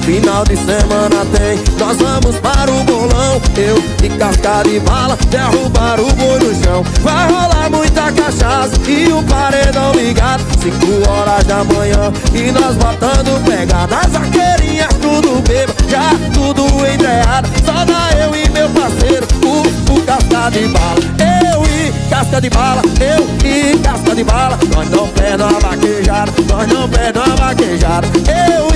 Final de semana tem, nós vamos para o bolão. Eu e casca de bala, derrubar o boi no chão. Vai rolar muita cachaça e o paredão ligado. 5 horas da manhã e nós botando pegada. As arqueirinhas tudo bêbado, já tudo entreado. Só dá eu e meu parceiro, o casca de bala. Eu e casca de bala, eu e casca de bala. Nós não perdemos a vaquejada, nós não perdemos a vaquejada. Eu